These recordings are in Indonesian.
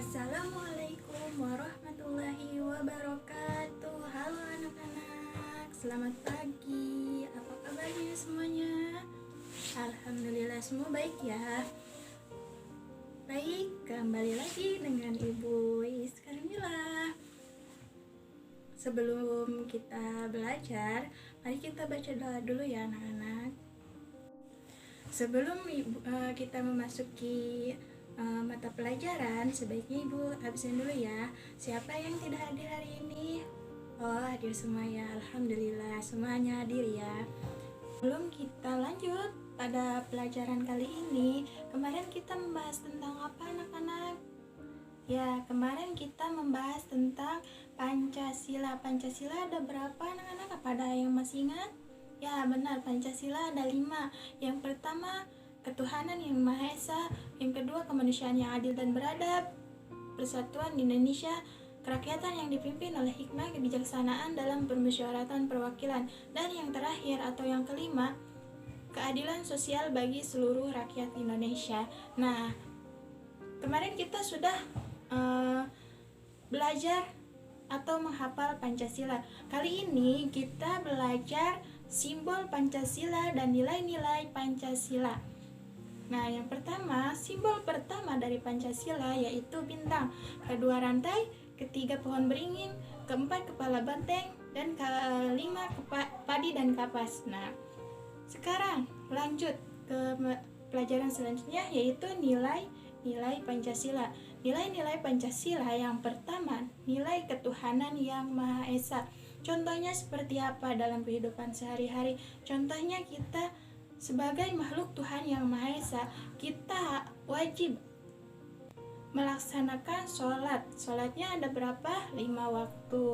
Assalamualaikum warahmatullahi wabarakatuh. Halo anak-anak, selamat pagi. Apa kabarnya semuanya? Alhamdulillah semua baik ya. Baik, kembali lagi dengan Ibu Iskarmila. Sebelum kita belajar, mari kita baca doa dulu ya anak-anak. Sebelum kita memasuki mata pelajaran, sebaiknya Ibu absen dulu ya. Siapa yang tidak hadir hari ini? Oh, hadir semua ya. Alhamdulillah, semuanya hadir ya. Sebelum kita lanjut pada pelajaran kali ini, kemarin kita membahas tentang apa anak-anak? Ya, kemarin kita membahas tentang Pancasila. Pancasila ada berapa anak-anak? Apa ada yang masih ingat? Ya, benar, Pancasila ada 5. Yang pertama, ketuhanan yang Maha Esa. Yang kedua, kemanusiaan yang adil dan beradab. Persatuan Indonesia, kerakyatan yang dipimpin oleh hikmah kebijaksanaan dalam permusyawaratan perwakilan. Dan yang terakhir atau yang kelima, keadilan sosial bagi seluruh rakyat Indonesia. Nah, kemarin kita sudah belajar atau menghafal Pancasila. Kali ini kita belajar simbol Pancasila dan nilai-nilai Pancasila. Nah, yang pertama, simbol pertama dari Pancasila yaitu bintang, kedua rantai, ketiga pohon beringin, keempat kepala banteng, dan kelima padi dan kapas. Nah, sekarang lanjut ke pelajaran selanjutnya yaitu nilai Pancasila. Nilai-nilai Pancasila yang pertama, nilai ketuhanan yang Maha Esa. Contohnya seperti apa dalam kehidupan sehari-hari? Contohnya kita sebagai makhluk Tuhan yang Maha Esa, kita wajib melaksanakan sholat. Sholatnya ada berapa? 5 waktu.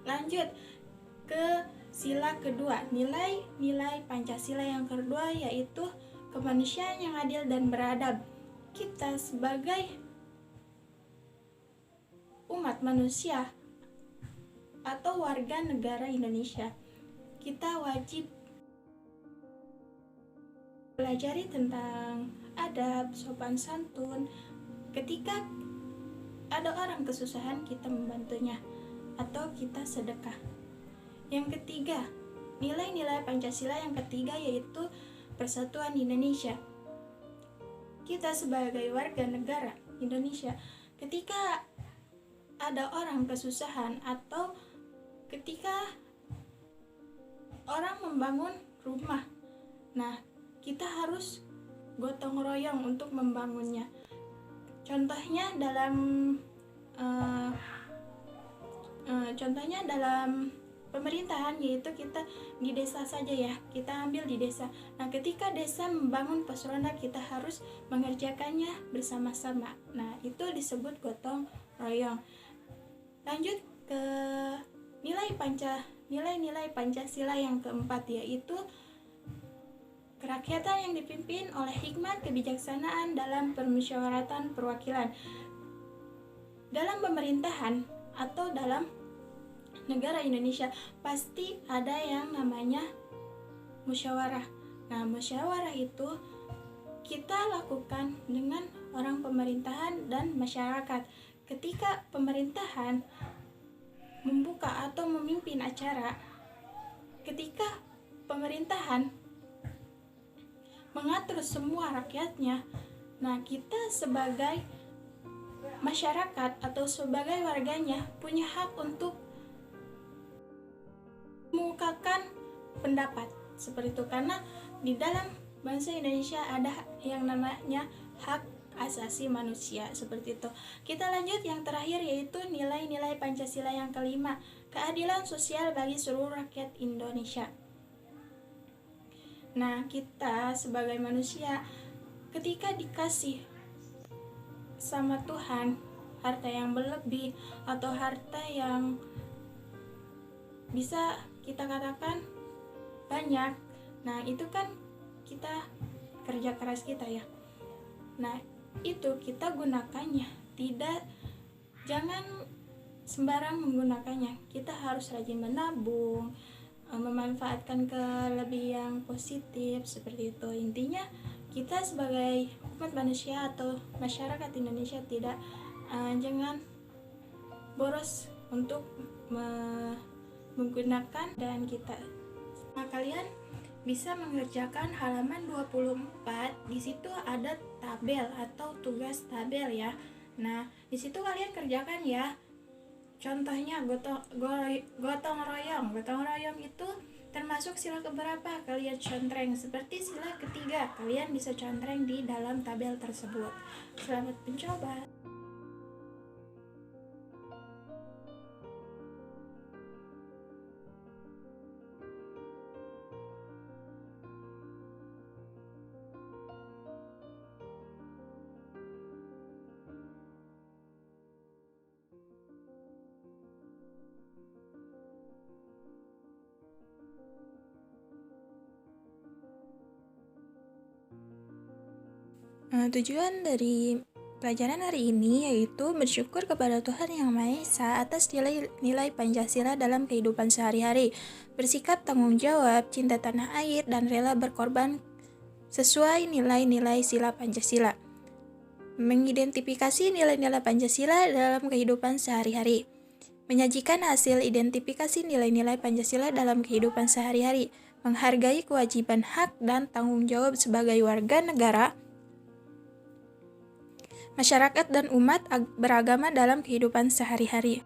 Lanjut ke sila kedua, nilai Pancasila yang kedua yaitu kemanusiaan yang adil dan beradab. Kita sebagai umat manusia atau warga negara Indonesia, kita wajib pelajari tentang adab, sopan santun. Ketika ada orang kesusahan, kita membantunya atau kita sedekah. Yang ketiga, nilai-nilai Pancasila yang ketiga yaitu persatuan Indonesia. Kita sebagai warga negara Indonesia, ketika ada orang kesusahan atau ketika orang membangun rumah, nah kita harus gotong royong untuk membangunnya. Contohnya dalam pemerintahan yaitu kita di desa saja ya, kita ambil di desa. Nah, ketika desa membangun pos ronda, kita harus mengerjakannya bersama-sama. Nah, itu disebut gotong royong. Lanjut ke nilai-nilai Pancasila yang keempat yaitu kerakyatan yang dipimpin oleh hikmat kebijaksanaan dalam permusyawaratan perwakilan. Dalam pemerintahan atau dalam negara Indonesia pasti ada yang namanya musyawarah. Nah, musyawarah itu kita lakukan dengan orang pemerintahan dan masyarakat. Ketika pemerintahan membuka atau memimpin acara, ketika pemerintahan mengatur semua rakyatnya, nah kita sebagai masyarakat atau sebagai warganya punya hak untuk mengungkapkan pendapat seperti itu, karena di dalam bahasa Indonesia ada yang namanya hak asasi manusia seperti itu. Kita lanjut yang terakhir yaitu nilai-nilai Pancasila yang kelima, keadilan sosial bagi seluruh rakyat Indonesia. Nah, kita sebagai manusia ketika dikasih sama Tuhan harta yang berlebih atau harta yang bisa kita katakan banyak, nah itu kan kita kerja keras kita ya. Nah, itu kita gunakannya, jangan sembarang menggunakannya. Kita harus rajin menabung, memanfaatkan ke lebih yang positif seperti itu. Intinya kita sebagai umat manusia atau masyarakat Indonesia jangan boros untuk menggunakan dan kita. Nah, kalian bisa mengerjakan halaman 24. Di situ ada tabel atau tugas tabel ya. Nah, di situ kalian kerjakan ya. Contohnya gotong royong. Gotong royong itu termasuk sila keberapa kalian contreng? Seperti sila ketiga, kalian bisa contreng di dalam tabel tersebut. Selamat mencoba. Tujuan dari pelajaran hari ini yaitu bersyukur kepada Tuhan Yang Maha Esa atas nilai-nilai Pancasila dalam kehidupan sehari-hari, bersikap tanggung jawab, cinta tanah air, dan rela berkorban sesuai nilai-nilai sila Pancasila. Mengidentifikasi nilai-nilai Pancasila dalam kehidupan sehari-hari. Menyajikan hasil identifikasi nilai-nilai Pancasila dalam kehidupan sehari-hari. Menghargai kewajiban hak dan tanggung jawab sebagai warga negara, masyarakat dan umat beragama dalam kehidupan sehari-hari.